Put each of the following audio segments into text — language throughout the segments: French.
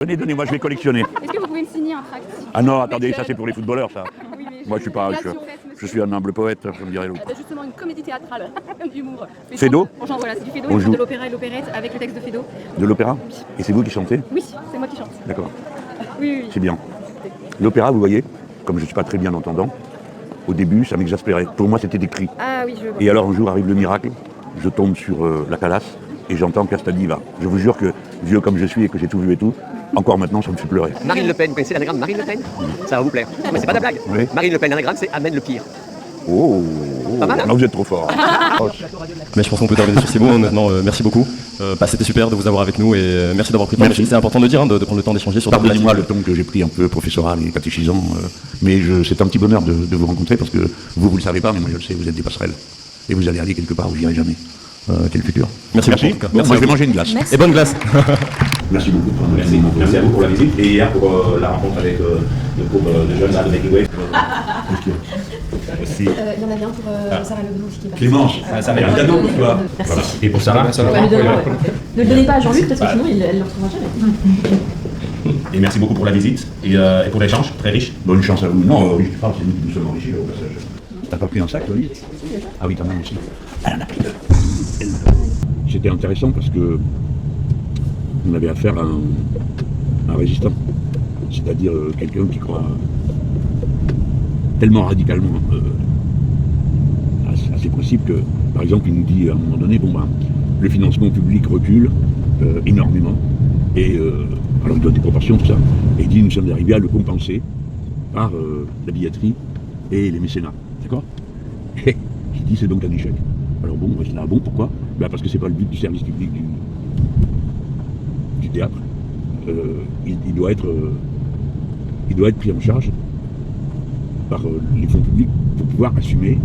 Donnez-moi, je vais collectionner. Est-ce que vous pouvez me signer un tract? Ah non, attendez, ça c'est pour les footballeurs, ça. Oui, mais Moi, je suis pas. Je suis un humble poète, comme dirait l'autre. C'est justement une comédie théâtrale d'humour. Fédo? Bonjour, voilà, c'est du Fédo, On il joue de l'opéra et l'opérette avec le texte de Fédo. De l'opéra? Et c'est vous qui chantez? Oui, c'est moi qui chante. D'accord, Oui. c'est bien. L'opéra, vous voyez, comme je ne suis pas très bien entendant, au début, ça m'exaspérait. Pour moi, c'était des cris. Ah oui, je vois. Et alors, un jour arrive le miracle, je tombe sur la Calas et j'entends Castadi va. Je vous jure que, vieux comme je suis et que j'ai tout vu et tout, encore maintenant, ça me fait pleurer. Marine Le Pen, vous connaissez l'anagramme Marine Le Pen? Ça va vous plaire. Mais c'est pas de la blague. Oui. Marine Le Pen, l'anagramme, c'est amène le pire. Oh, Pas mal, hein? non, vous êtes trop fort. Mais je pense qu'on peut terminer sur ces mots. Maintenant, merci beaucoup. C'était super de vous avoir avec nous et merci d'avoir pris le temps. Merci. C'est important de dire, de prendre le temps d'échanger sur. Pardonnez-moi le ton que j'ai pris un peu professoral et catéchisant, mais c'est un petit bonheur de vous rencontrer parce que vous le savez pas, mais moi je le sais, vous êtes des passerelles. Et vous allez aller quelque part où j'irai jamais. Quel futur. Merci beaucoup, en tout cas. Merci Moi à je vais vous. manger une glace. Et bonne glace. Merci beaucoup. Merci à vous pour la visite et hier pour la rencontre avec le groupe de jeunes là de Making Wave. Aussi. Il y en avait un pour Sarah Leblanc qui est partie. Clémence, ça va être un cadeau pour toi. Merci. Voilà. Et pour Sarah, Bah, ne le donnez pas à Jean-Luc parce que sinon elle ne le retrouvera jamais. et merci beaucoup pour la visite et pour l'échange, très riche. Bonne chance à vous. Non, je parle, c'est nous qui nous sommes enrichis au passage. T'as pas pris un sac, toi, Lise? Ah oui, t'en as aussi. Elle en a pris deux. C'était intéressant parce que on avait affaire à un résistant, c'est-à-dire quelqu'un qui croit tellement radicalement à ses principes que, par exemple, il nous dit à un moment donné, le financement public recule énormément, et alors il donne des proportions, tout ça, et il dit nous sommes arrivés à le compenser par la billetterie et les mécénats, d'accord? Et il dit c'est donc un échec. Alors bon, je dis ah bon, pourquoi? Parce que c'est pas le but du service public du théâtre. Il doit être pris en charge par les fonds publics pour pouvoir assumer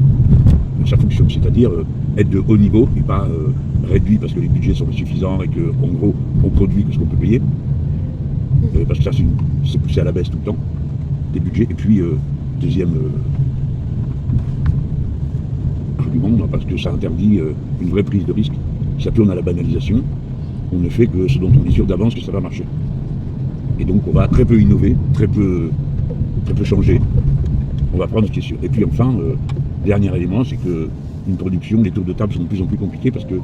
sa fonction, c'est-à-dire être de haut niveau et pas réduit parce que les budgets sont insuffisants et qu'en gros on produit que ce qu'on peut payer. Parce que ça c'est poussé à la baisse tout le temps, des budgets. Et puis deuxième argument, parce que ça interdit une vraie prise de risque, ça tourne à la banalisation, on ne fait que ce dont on est sûr d'avance que ça va marcher. Et donc on va très peu innover, très peu changer, on va prendre ce qui est sûr. Et puis enfin, dernier élément, c'est que une production, les tours de table sont de plus en plus compliqués parce que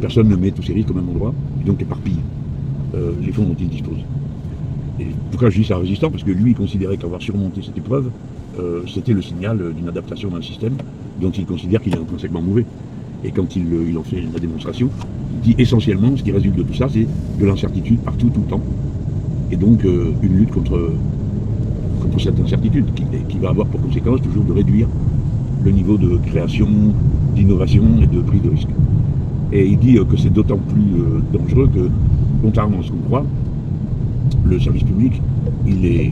personne ne met tous ses risques au même endroit, et donc éparpille les fonds dont il dispose. Et pourquoi je dis ça résistant? Parce que lui, il considérait qu'avoir surmonté cette épreuve, c'était le signal d'une adaptation d'un système dont il considère qu'il est intrinsèquement mauvais. Et quand il en fait la démonstration, il dit essentiellement, ce qui résulte de tout ça, c'est de l'incertitude partout, tout le temps. Et donc une lutte contre cette incertitude qui va avoir pour conséquence toujours de réduire le niveau de création, d'innovation et de prise de risque. Et il dit que c'est d'autant plus dangereux que, contrairement à ce qu'on croit, le service public,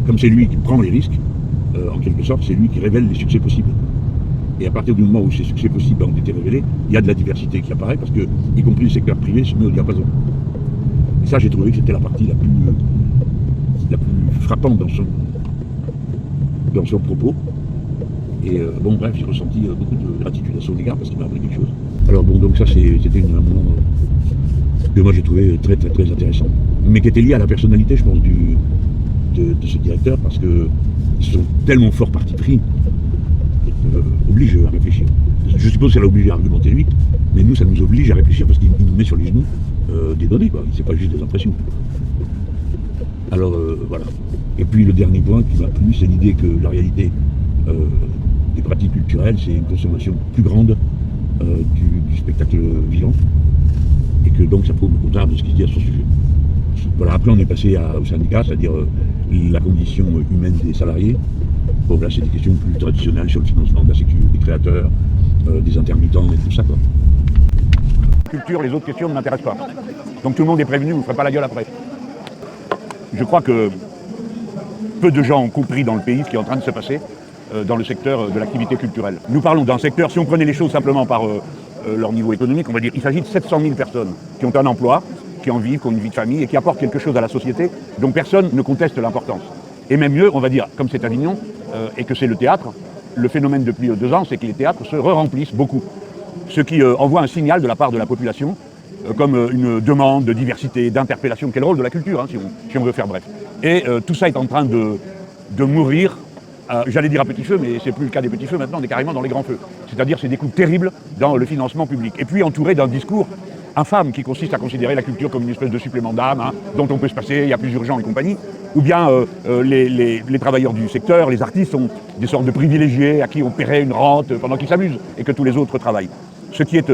comme c'est lui qui prend les risques, en quelque sorte, c'est lui qui révèle les succès possibles. Et à partir du moment où ces succès possibles ont été révélés, il y a de la diversité qui apparaît parce que, y compris le secteur privé, se met au diapason. Et ça, j'ai trouvé que c'était la partie la plus frappante dans son propos. Et bref, j'ai ressenti beaucoup de gratitude à son égard parce qu'il m'a appris quelque chose. Alors donc ça, c'était un moment que moi j'ai trouvé très très très intéressant. Mais qui était lié à la personnalité, je pense, de ce directeur, parce que sont tellement forts parti pris, oblige à réfléchir. Je suppose qu'elle a obligé à argumenter lui, mais nous, ça nous oblige à réfléchir parce qu'il nous met sur les genoux des données, quoi. C'est pas juste des impressions. Alors voilà. Et puis le dernier point qui m'a plu, c'est l'idée que la réalité des pratiques culturelles, c'est une consommation plus grande du spectacle vivant, et que donc ça prouve le contraire de ce qu'il dit à son sujet. Voilà, après on est passé au syndicat, c'est-à-dire la condition humaine des salariés. Bon là c'est des questions plus traditionnelles sur le financement de la sécurité des créateurs, des intermittents et tout ça, quoi. Culture, les autres questions ne m'intéressent pas. Donc tout le monde est prévenu, vous ne ferez pas la gueule après. Je crois que peu de gens ont compris dans le pays ce qui est en train de se passer dans le secteur de l'activité culturelle. Nous parlons d'un secteur, si on prenait les choses simplement par leur niveau économique, on va dire qu'il s'agit de 700 000 personnes qui ont un emploi, qui en vivent, qui ont une vie de famille et qui apportent quelque chose à la société dont personne ne conteste l'importance. Et même mieux, on va dire, comme c'est Avignon et que c'est le théâtre, le phénomène depuis 2 ans, c'est que les théâtres se remplissent beaucoup. Ce qui envoie un signal de la part de la population comme une demande de diversité, d'interpellation. Quel rôle de la culture, hein, si on veut faire bref. Et tout ça est en train de mourir, j'allais dire à petit feu, mais c'est plus le cas des petits feux maintenant, on est carrément dans les grands feux. C'est-à-dire c'est des coupes terribles dans le financement public. Et puis entouré d'un discours infâme qui consiste à considérer la culture comme une espèce de supplément d'âme, hein, dont on peut se passer, il y a plus urgent et compagnie, ou bien les travailleurs du secteur, les artistes sont des sortes de privilégiés à qui on paierait une rente pendant qu'ils s'amusent et que tous les autres travaillent. Ce qui est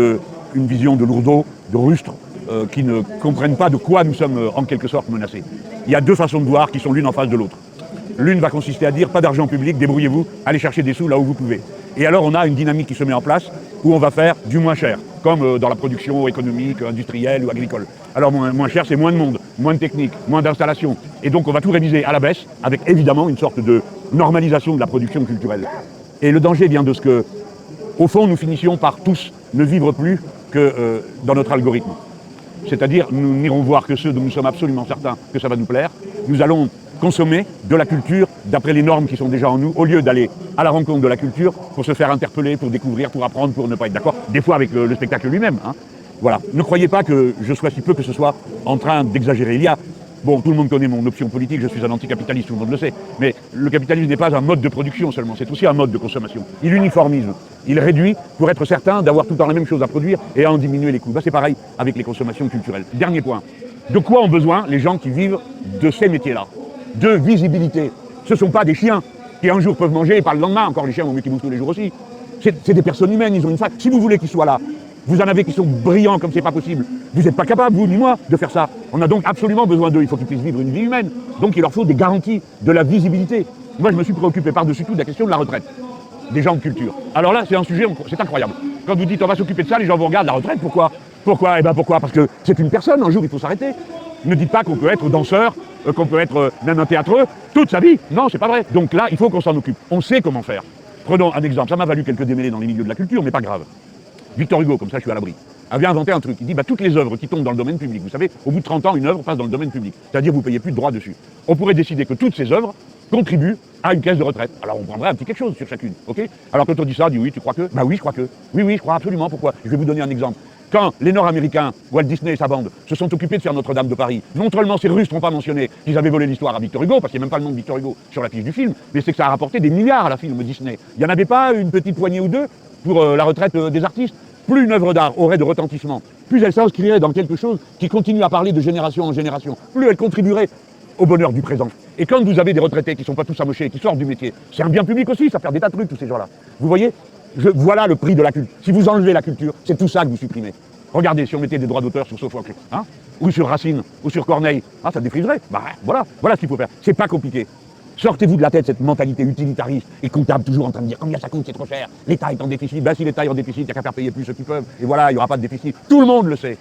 une vision de lourdeau, de rustre, qui ne comprennent pas de quoi nous sommes en quelque sorte menacés. Il y a deux façons de voir qui sont l'une en face de l'autre. L'une va consister à dire pas d'argent public, débrouillez-vous, allez chercher des sous là où vous pouvez. Et alors on a une dynamique qui se met en place où on va faire du moins cher, comme dans la production économique, industrielle ou agricole. Alors moins cher, c'est moins de monde, moins de technique, moins d'installation. Et donc on va tout réviser à la baisse, avec évidemment une sorte de normalisation de la production culturelle. Et le danger vient de ce que, au fond, nous finissions par tous ne vivre plus que dans notre algorithme. C'est-à-dire, nous n'irons voir que ceux dont nous sommes absolument certains que ça va nous plaire. Nous allons consommer de la culture d'après les normes qui sont déjà en nous, au lieu d'aller à la rencontre de la culture pour se faire interpeller, pour découvrir, pour apprendre, pour ne pas être d'accord, des fois avec le spectacle lui-même. Hein. Voilà. Ne croyez pas que je sois si peu que ce soit en train d'exagérer. Il y a, bon, tout le monde connaît mon option politique, je suis un anticapitaliste, tout le monde le sait, mais le capitalisme n'est pas un mode de production seulement, c'est aussi un mode de consommation. Il uniformise, il réduit pour être certain d'avoir tout le temps la même chose à produire et à en diminuer les coûts. C'est pareil avec les consommations culturelles. Dernier point, de quoi ont besoin les gens qui vivent de ces métiers-là? De visibilité. Ce ne sont pas des chiens qui un jour peuvent manger et pas le lendemain, encore les chiens vont mieux qu'ils bouffent tous les jours aussi. C'est des personnes humaines, ils ont une fac. Si vous voulez qu'ils soient là, vous en avez qui sont brillants comme c'est pas possible. Vous n'êtes pas capable, vous ni moi, de faire ça. On a donc absolument besoin d'eux, il faut qu'ils puissent vivre une vie humaine. Donc il leur faut des garanties, de la visibilité. Moi je me suis préoccupé par-dessus tout de la question de la retraite des gens de culture. Alors là c'est un sujet, c'est incroyable. Quand vous dites on va s'occuper de ça, les gens vous regardent, la retraite, pourquoi? Pourquoi? Eh bien pourquoi? Parce que c'est une personne, un jour il faut s'arrêter. Ne dites pas qu'on peut être danseur, qu'on peut être même un théâtreux toute sa vie. Non, c'est pas vrai. Donc là, il faut qu'on s'en occupe. On sait comment faire. Prenons un exemple. Ça m'a valu quelques démêlés dans les milieux de la culture, mais pas grave. Victor Hugo, comme ça je suis à l'abri, avait inventé un truc. Il dit toutes les œuvres qui tombent dans le domaine public, vous savez, au bout de 30 ans, une œuvre passe dans le domaine public. C'est-à-dire que vous ne payez plus de droits dessus. On pourrait décider que toutes ces œuvres contribuent à une caisse de retraite. Alors on prendrait un petit quelque chose sur chacune. Ok? Alors quand on dit ça, on dit oui, tu crois que? Bah oui, je crois que. Oui, je crois absolument. Pourquoi? Je vais vous donner un exemple. Quand les Nord-Américains, Walt Disney et sa bande, se sont occupés de faire Notre-Dame de Paris, non seulement ces Russes n'ont pas mentionné qu'ils avaient volé l'histoire à Victor Hugo, parce qu'il n'y a même pas le nom de Victor Hugo sur la fiche du film, mais c'est que ça a rapporté des milliards à la film Disney. Il n'y en avait pas une petite poignée ou deux pour la retraite des artistes. Plus une œuvre d'art aurait de retentissement, plus elle s'inscrirait dans quelque chose qui continue à parler de génération en génération, plus elle contribuerait au bonheur du présent. Et quand vous avez des retraités qui ne sont pas tous amochés, qui sortent du métier, c'est un bien public aussi, ça fait des tas de trucs, tous ces gens-là. Vous voyez, voilà le prix de la culture. Si vous enlevez la culture, c'est tout ça que vous supprimez. Regardez, si on mettait des droits d'auteur sur Sophocle, hein, ou sur Racine, ou sur Corneille, ça défriserait. Bah voilà ce qu'il faut faire. C'est pas compliqué. Sortez-vous de la tête cette mentalité utilitariste et comptable, toujours en train de dire combien ça coûte, c'est trop cher, l'État est en déficit. Ben si l'État est en déficit, il n'y a qu'à faire payer plus ceux qui peuvent. Et voilà, il n'y aura pas de déficit. Tout le monde le sait.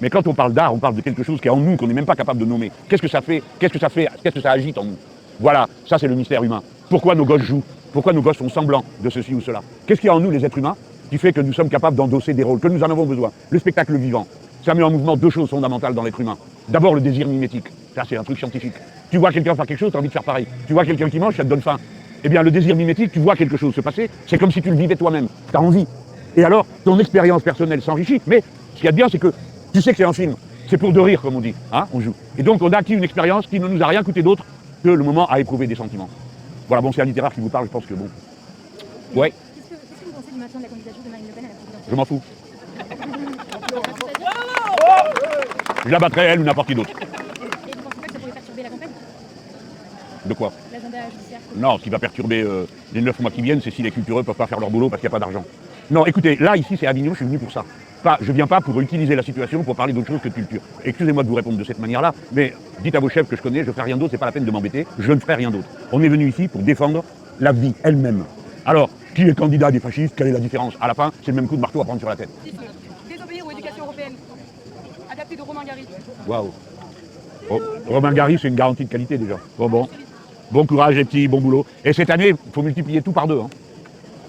Mais quand on parle d'art, on parle de quelque chose qui est en nous, qu'on n'est même pas capable de nommer. Qu'est-ce que ça fait? Qu'est-ce que ça agite en nous? Voilà, ça c'est le mystère humain. Pourquoi nos gosses jouent? Pourquoi nos gosses font semblant de ceci ou cela? Qu'est-ce qu'il y a en nous, les êtres humains, qui fait que nous sommes capables d'endosser des rôles, que nous en avons besoin? Le spectacle vivant, ça met en mouvement deux choses fondamentales dans l'être humain. D'abord le désir mimétique, ça c'est un truc scientifique. Tu vois quelqu'un faire quelque chose, tu as envie de faire pareil. Tu vois quelqu'un qui mange, ça te donne faim. Eh bien le désir mimétique, tu vois quelque chose se passer, c'est comme si tu le vivais toi-même, tu as envie. Et alors, ton expérience personnelle s'enrichit, mais ce qu'il y a de bien, c'est que tu sais que c'est un film, c'est pour de rire comme on dit, hein, on joue. Et donc on a acquis une expérience qui ne nous a rien coûté d'autre que le moment à éprouver des sentiments. Voilà, bon c'est un littéraire qui vous parle, je pense que bon. Ouais. Qu'est-ce que vous pensez du maintien de la candidature de Marine Le Pen à la présidentielle? Je m'en fous. Je la battrai elle ou n'importe qui d'autre. Et vous pensez pas que ça pourrait perturber la campagne? De quoi? L'agenda judiciaire. Non, ce qui va perturber les 9 mois qui viennent, c'est si les cultureux ne peuvent pas faire leur boulot parce qu'il n'y a pas d'argent. Non, écoutez, là, ici, c'est Avignon, je suis venu pour ça. Je ne viens pas pour utiliser la situation pour parler d'autre chose que de culture. Excusez-moi de vous répondre de cette manière-là, mais dites à vos chefs que je connais, je ne ferai rien d'autre, c'est pas la peine de m'embêter, je ne ferai rien d'autre. On est venu ici pour défendre la vie elle-même. Alors, qui est candidat des fascistes? Quelle est la différence? À la fin, c'est le même coup de marteau à prendre sur la tête. Désobéir aux éducations européennes. Adapté de Romain Gary. Waouh. Oh, Romain Gary, c'est une garantie de qualité déjà. Bon. Bon courage les petits, bon boulot. Et cette année, il faut multiplier tout par deux. Hein.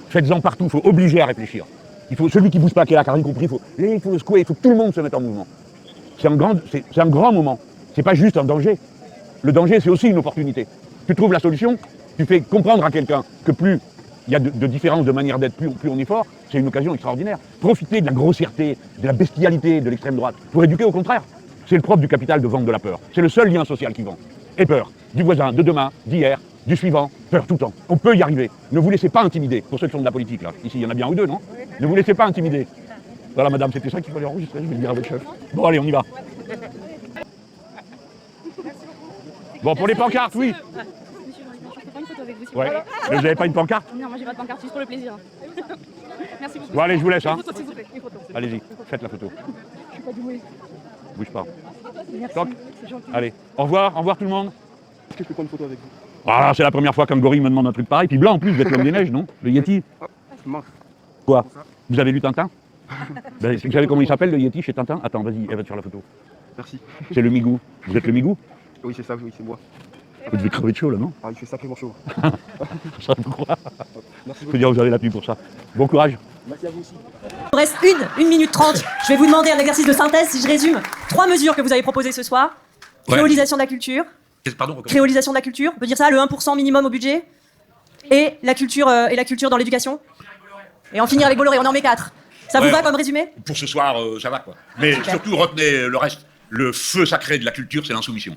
Faites-en partout, il faut obliger à réfléchir. Il faut celui qui ne bouge pas, qui est là, qui a rien compris, il faut le secouer, il faut que tout le monde se mette en mouvement. C'est un grand moment. C'est pas juste un danger. Le danger, c'est aussi une opportunité. Tu trouves la solution, tu fais comprendre à quelqu'un que plus il y a de différences de manière d'être, plus on est fort, c'est une occasion extraordinaire. Profitez de la grossièreté, de la bestialité de l'extrême droite, pour éduquer au contraire. C'est le propre du capital de vendre de la peur. C'est le seul lien social qui vend. Et peur. du voisin, de demain, d'hier, du suivant, peur tout le temps. On peut y arriver. Ne vous laissez pas intimider, pour ceux qui font de la politique, là. Ici, il y en a bien ou deux, non? Ne vous laissez pas intimider. Voilà, madame, c'était ça qu'il fallait enregistrer, je vais le dire à votre chef. Bon, allez, on y va. Bon, pour les pancartes, oui. Monsieur, je peux prendre une photo avec vous. Ouais. Mais vous n'avez pas une pancarte? Non, moi j'ai pas de pancarte, juste pour le plaisir. Merci beaucoup. Bon, allez, je vous laisse, hein. Une photo, s'il vous plaît. Une photo. Allez-y, faites la photo. Je suis pas douée. Bouge pas. Merci. Toc. C'est gentil. Allez, au revoir tout le monde. Est-ce que je peux prendre une photo avec vous? Voilà, c'est la première fois qu'un gorille me demande un truc pareil. Puis blanc en plus, vous êtes l'homme des neiges, non? Le Yeti. Mince. Quoi? Vous avez lu Tintin? Ben, vous savez comment il s'appelle le Yeti chez Tintin? Attends, vas-y, elle va te faire la photo. Merci. C'est le Migou. Vous êtes le Migou? Oui, c'est ça, oui, c'est moi. Vous devez crever de chaud là, non? Ah, il fait sacrément chaud. Ça vous croit. Merci Je peux beaucoup. dire, vous avez la pluie pour ça. Bon courage. Merci à vous aussi. Il reste 1 minute 30. Je vais vous demander un exercice de synthèse. Si je résume, 3 mesures que vous avez proposées ce soir. Créolisation de la culture. Pardon, Créolisation de la culture. On peut dire ça, le 1% minimum au budget. Et la culture dans l'éducation. Et en finir avec Bolloré, on en met 4. Ça vous va comme résumé? Pour ce soir, ça va quoi. Mais surtout, retenez le reste. Le feu sacré de la culture, c'est l'insoumission.